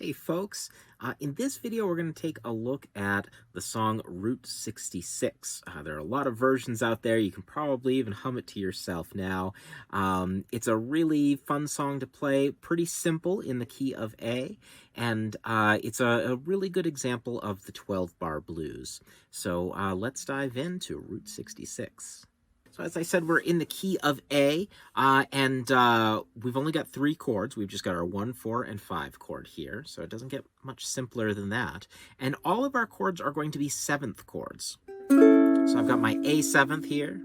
Hey folks, in this video we're going to take a look at the song Route 66. There are a lot of versions out there. You can probably even hum it to yourself now. It's a really fun song to play, pretty simple in the key of A, and it's a really good example of the 12-bar blues. So let's dive into Route 66. So as I said, we're in the key of A, and we've only got 3 chords. We've just got our 1, 4, and 5 chord here, so it doesn't get much simpler than that. And all of our chords are going to be 7th chords. So I've got my A 7th here,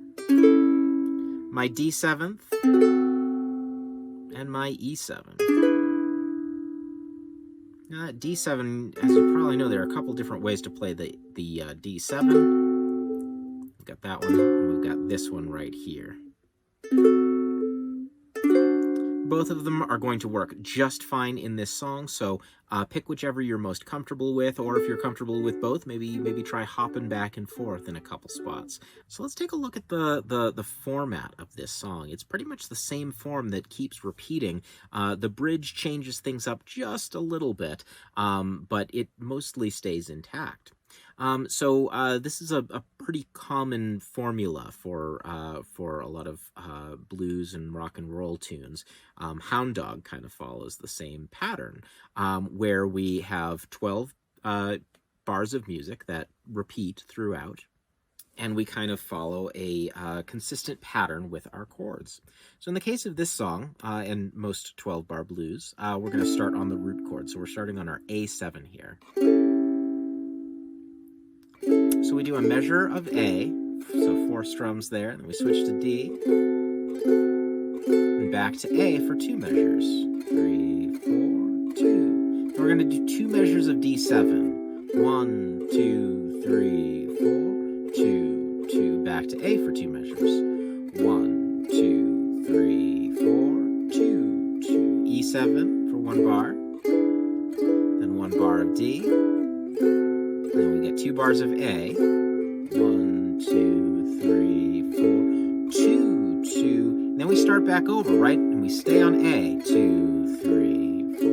my D 7th, and my E 7. Now that D7, as you probably know, there are a couple different ways to play the D7. We've got that one, and we've got this one right here. Both of them are going to work just fine in this song, so pick whichever you're most comfortable with, or if you're comfortable with both, maybe try hopping back and forth in a couple spots. So let's take a look at the format of this song. It's pretty much the same form that keeps repeating. The bridge changes things up just a little bit, but it mostly stays intact. This is a pretty common formula for a lot of blues and rock and roll tunes. Hound Dog kind of follows the same pattern, where we have 12 bars of music that repeat throughout, and we kind of follow a consistent pattern with our chords. So in the case of this song, and most 12-bar blues, we're going to start on the root chord. So we're starting on our A7 here. So we do a measure of A, so 4 strums there, and then we switch to D, and back to A for 2 measures. 3, 4, 2. And we're going to do 2 measures of D7. 1, 2, 3, 4, 2, 2. Back to A for 2 measures. 1, 2, 3, 4, 2, 2. E7 for 1 bar, then 1 bar of D. Then we get 2 bars of A. 1, 2, 3, 4, 2, 2. And then we start back over, right? And we stay on A. 2, 3, 4.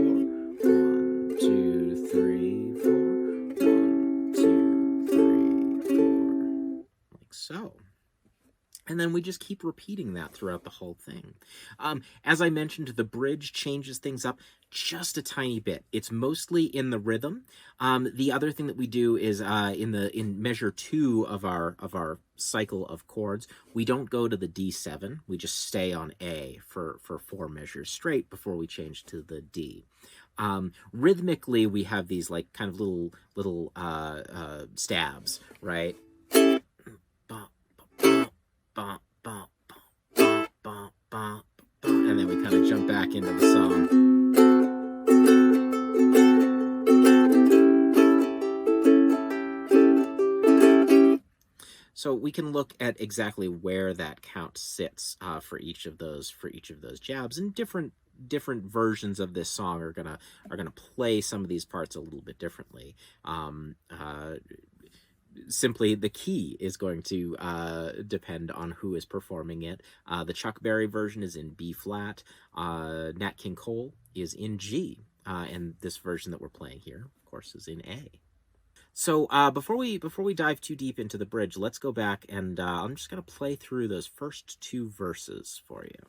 1, 2, 3, 4. 1, 2, 3, 4. Like so. And then we just keep repeating that throughout the whole thing. As I mentioned, the bridge changes things up just a tiny bit. It's mostly in the rhythm. The other thing that we do is in measure 2 of our cycle of chords, we don't go to the D7. We just stay on A for 4 measures straight before we change to the D. Rhythmically, we have these like kind of little stabs, right? And then we kind of jump back into the song. So we can look at exactly where that count sits for each of those jabs, and different versions of this song are gonna play some of these parts a little bit differently. Simply, the key is going to depend on who is performing it. The Chuck Berry version is in B flat. Nat King Cole is in G, and this version that we're playing here, of course, is in A. So before we dive too deep into the bridge, let's go back and I'm just going to play through those first 2 verses for you.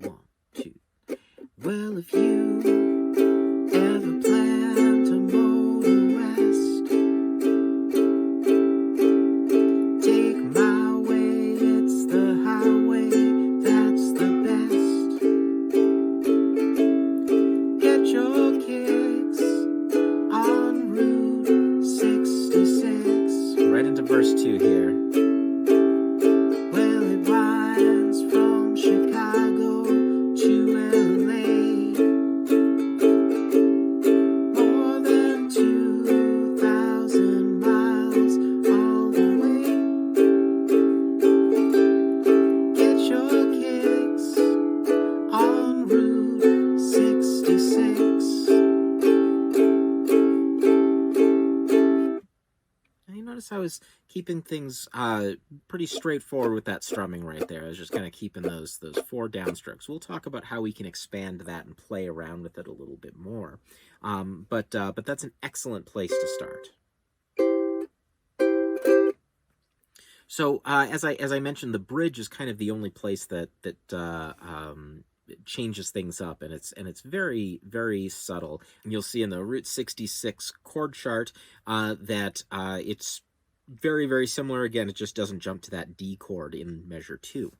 1, 2. Well, if you ever plan to motor west, take my way, it's the highway, that's the best. Get your kicks on Route 66. Right into verse 2 here. Well, it winds from Chicago to LA. I was keeping things pretty straightforward with that strumming right there. I was just kind of keeping those 4 downstrokes. We'll talk about how we can expand that and play around with it a little bit more. But that's an excellent place to start. So as I mentioned, the bridge is kind of the only place that changes things up, and it's very, very subtle. And you'll see in the Route 66 chord chart that it's very, very similar. Again, it just doesn't jump to that D chord in measure 2.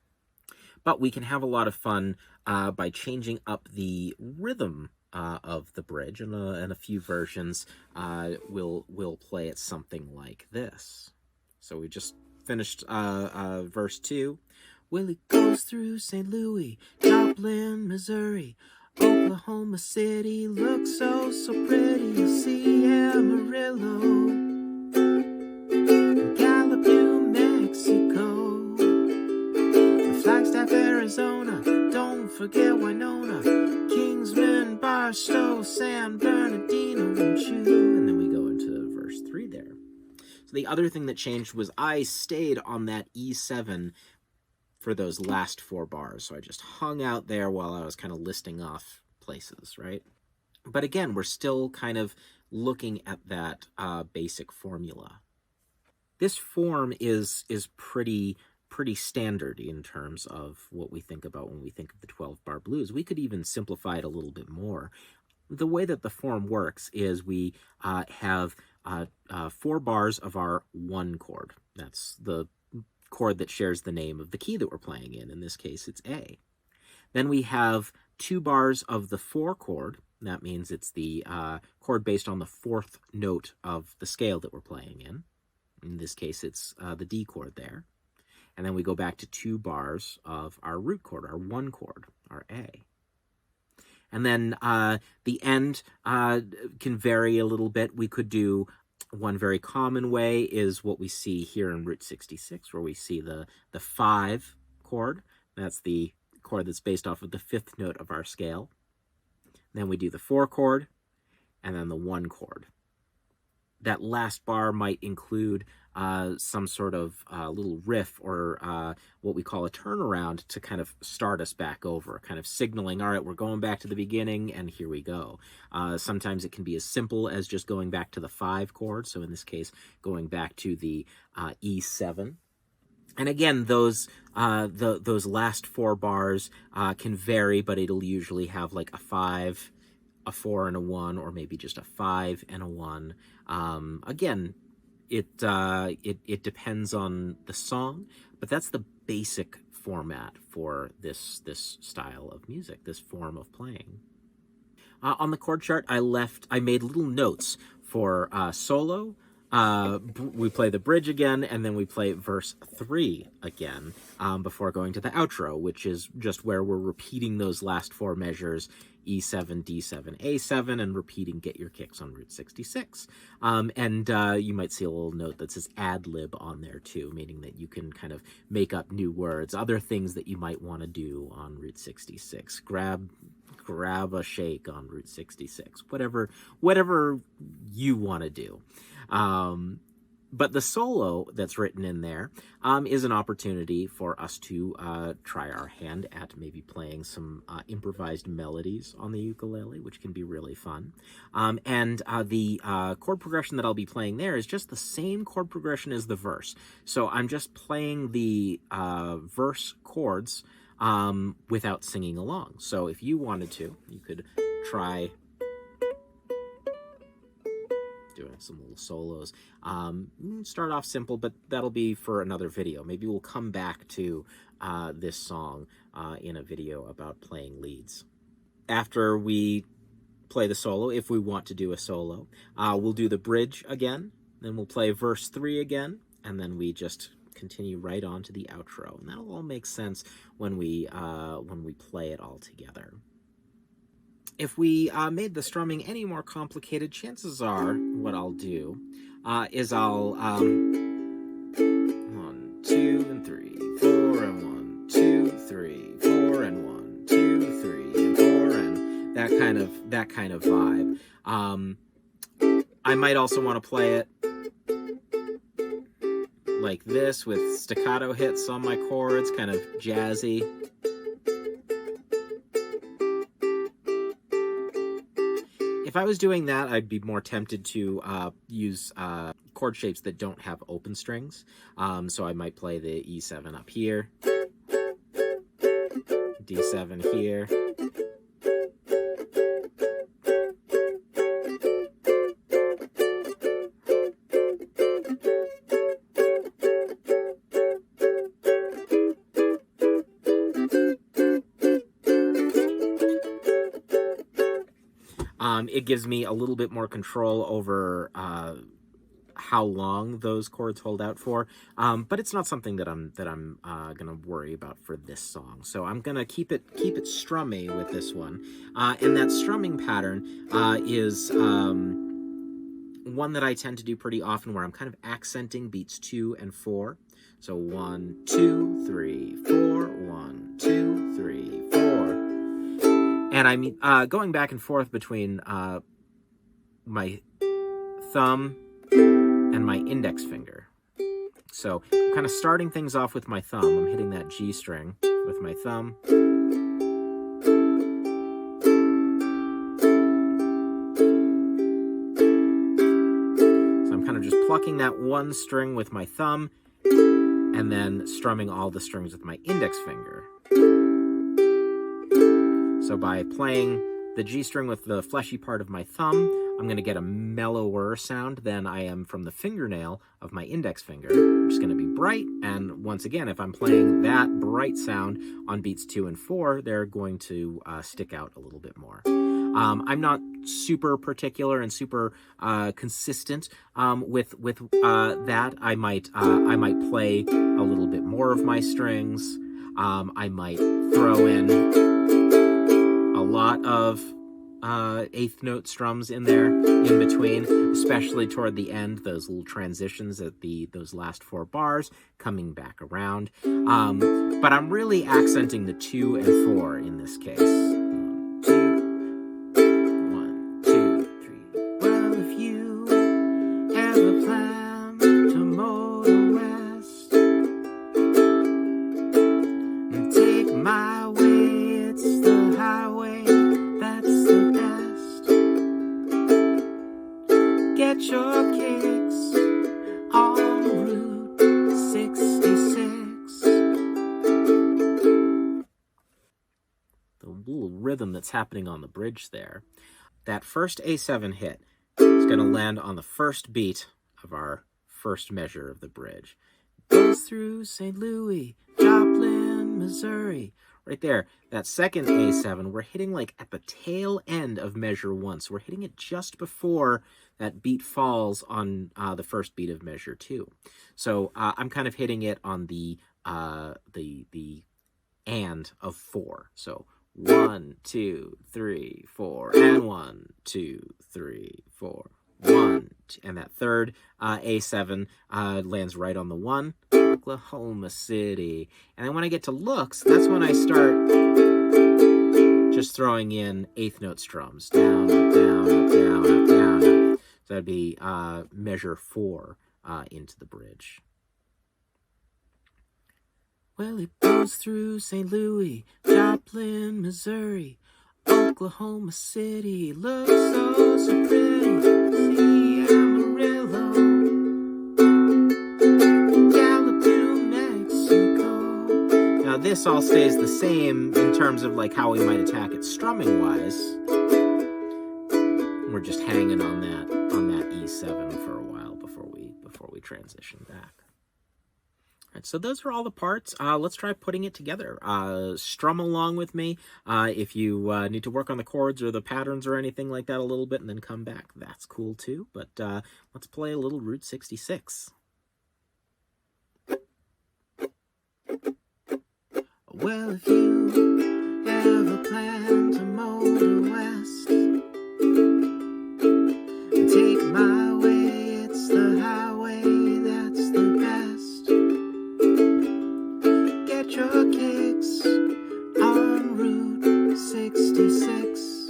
But we can have a lot of fun by changing up the rhythm of the bridge, and a few versions will play it something like this. So we just finished verse 2. Willie goes through St. Louis, Joplin, Missouri, Oklahoma City, looks so, so pretty. You'll see Amarillo, Gallup, New Mexico, Flagstaff, Arizona, don't forget Winona, Kingsman, Barstow, San Bernardino, and you. And then we go into verse 3 there. So the other thing that changed was I stayed on that E7 for those last 4 bars. So I just hung out there while I was kind of listing off places, right? But again, we're still kind of looking at that basic formula. This form is pretty standard in terms of what we think about when we think of the 12-bar blues. We could even simplify it a little bit more. The way that the form works is we have 4 bars of our 1 chord. That's the chord that shares the name of the key that we're playing in. In this case, it's A. Then we have 2 bars of the 4 chord. That means it's the chord based on the 4th note of the scale that we're playing in. In this case, it's the D chord there. And then we go back to 2 bars of our root chord, our 1 chord, our A. And then the end can vary a little bit. We could do one very common way is what we see here in Route 66, where we see the 5 chord. That's the chord that's based off of the 5th note of our scale. Then we do the 4 chord, and then the 1 chord. That last bar might include some sort of little riff or what we call a turnaround to kind of start us back over, kind of signaling, all right, we're going back to the beginning, and here we go. Sometimes it can be as simple as just going back to the 5 chord, so in this case, going back to the E7. And again, those last 4 bars can vary, but it'll usually have like a 5, a 4 and a 1, or maybe just a 5 and a 1. Again, it depends on the song, but that's the basic format for this style of music, this form of playing. On the chord chart, I made little notes for solo. We play the bridge again, and then we play verse 3 again before going to the outro, which is just where we're repeating those last 4 measures, E7, D7, A7, and repeating Get Your Kicks on Route 66. And you might see a little note that says ad-lib on there too, meaning that you can kind of make up new words, other things that you might want to do on Route 66. Grab a shake on Route 66, whatever you want to do. But the solo that's written in there is an opportunity for us to try our hand at maybe playing some improvised melodies on the ukulele, which can be really fun. And the chord progression that I'll be playing there is just the same chord progression as the verse. So I'm just playing the verse chords without singing along. So if you wanted to, you could try doing some little solos. Start off simple, but that'll be for another video. Maybe we'll come back to this song in a video about playing leads. After we play the solo, if we want to do a solo, we'll do the bridge again, then we'll play verse 3 again, and then we just continue right on to the outro. And that'll all make sense when we play it all together. If we made the strumming any more complicated, chances are what I'll do is I'll 1, 2, and 3, 4, and 1, 2, 3, 4, and 1, 2, 3, and 4, and that kind of vibe. I might also want to play it like this with staccato hits on my chords, kind of jazzy. If I was doing that, I'd be more tempted to use chord shapes that don't have open strings. So I might play the E7 up here, D7 here. It gives me a little bit more control over how long those chords hold out for, but it's not something that I'm gonna worry about for this song. So I'm gonna keep it strummy with this one, and that strumming pattern is one that I tend to do pretty often, where I'm kind of accenting beats 2 and 4. So 1, 2, 3, 4, 1, 2, 3, 4. And I mean, going back and forth between my thumb and my index finger. So I'm kind of starting things off with my thumb. I'm hitting that G string with my thumb. So I'm kind of just plucking that one string with my thumb and then strumming all the strings with my index finger. So by playing the G string with the fleshy part of my thumb, I'm going to get a mellower sound than I am from the fingernail of my index finger, which is going to be bright. And once again, if I'm playing that bright sound on beats 2 and 4, they're going to stick out a little bit more. I'm not super particular and super consistent with that. I might play a little bit more of my strings. I might throw in a lot of eighth note strums in there in between, especially toward the end, those little transitions at those last 4 bars coming back around. But I'm really accenting the 2 and 4 in this case. 1, 2, 3. Well, if you ever plan to motor west and take my way, it's the highway that's the best. Get your kicks on Route 66. The little rhythm that's happening on the bridge there. That first A7 hit is going to land on the first beat of our first measure of the bridge. Goes through St. Louis, Joplin, Missouri. Right there, that second A7, we're hitting like at the tail end of measure 1. So we're hitting it just before that beat falls on the first beat of measure 2. So I'm kind of hitting it on the and of 4. So 1, 2, 3, 4, and 1, 2, 3, 4, 1, 2, and that third A7 lands right on the 1. Oklahoma City. And then when I get to looks, that's when I start just throwing in eighth note strums. Down, up, down, up, down, up, down, up. So that'd be measure 4 into the bridge. Well, it goes through St. Louis, Joplin, Missouri, Oklahoma City. Looks so pretty. See Amarillo, Now this all stays the same in terms of like how we might attack it strumming wise. We're just hanging on that E7 for a while before we transition back. All right, so those are all the parts. Let's try putting it together. Strum along with me if you need to work on the chords or the patterns or anything like that a little bit and then come back. That's cool too, but let's play a little Route 66. Well, if you ever plan to motor west and take my way, it's the highway that's the best. Get your kicks on Route 66.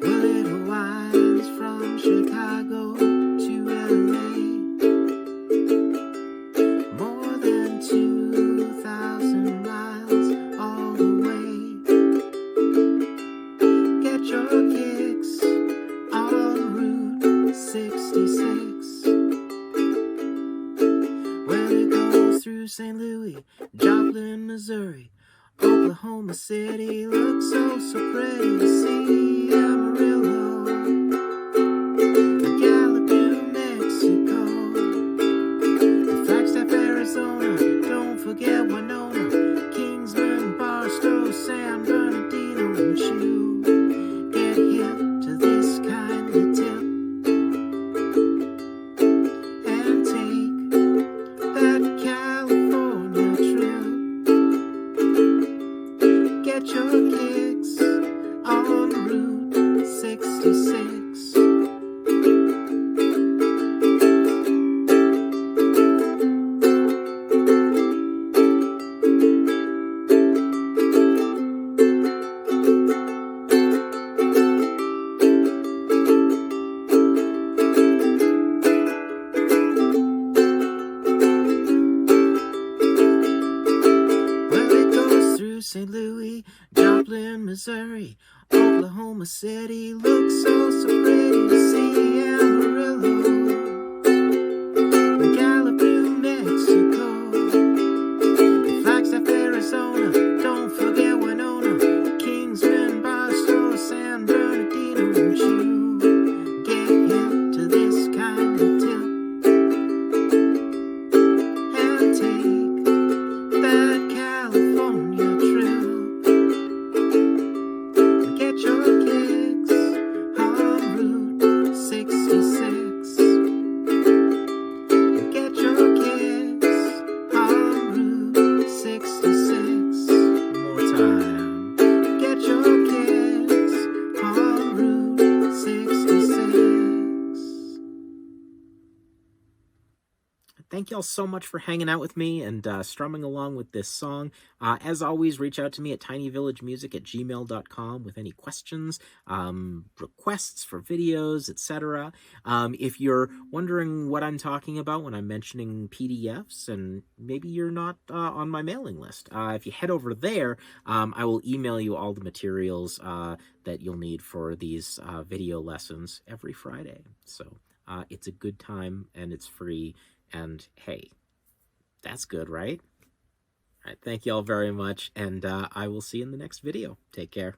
Well, it winds from Chicago to LA. your kicks on Route 66. Well, it goes through St. Louis, Joplin, Missouri, Oklahoma City. Looks so pretty to see. Amarillo, Gallup, New Mexico, Flagstaff, Arizona. Don't forget Winona, Kingsman, Barstow, San Bernardino, and Chew. Get hip to this kindly tip and take that California trip. Get your kicks on Route 66. St. Louis, Joplin, Missouri, Oklahoma City. Looks so pretty to see. Amarillo, Gallup, New Mexico, Flagstaff, Arizona. Don't forget Winona, Kingsman, Barstow, San Bernardino, and Chew. Get hip to this kind of tip and take that California trip. Get your kicks on Route 66. Get your kicks on Route 66. One more time. Get your kicks on Route 66. Thank y'all so much for hanging out with me and strumming along with this song. As always, reach out to me at tinyvillagemusic@gmail.com with any questions, requests for videos, etc. If you're wondering what I'm talking about when I'm mentioning PDFs, and maybe you're not on my mailing list, if you head over there, I will email you all the materials that you'll need for these video lessons every Friday. So it's a good time and it's free. And hey, that's good, right? All right, thank you all very much, and I will see you in the next video. Take care.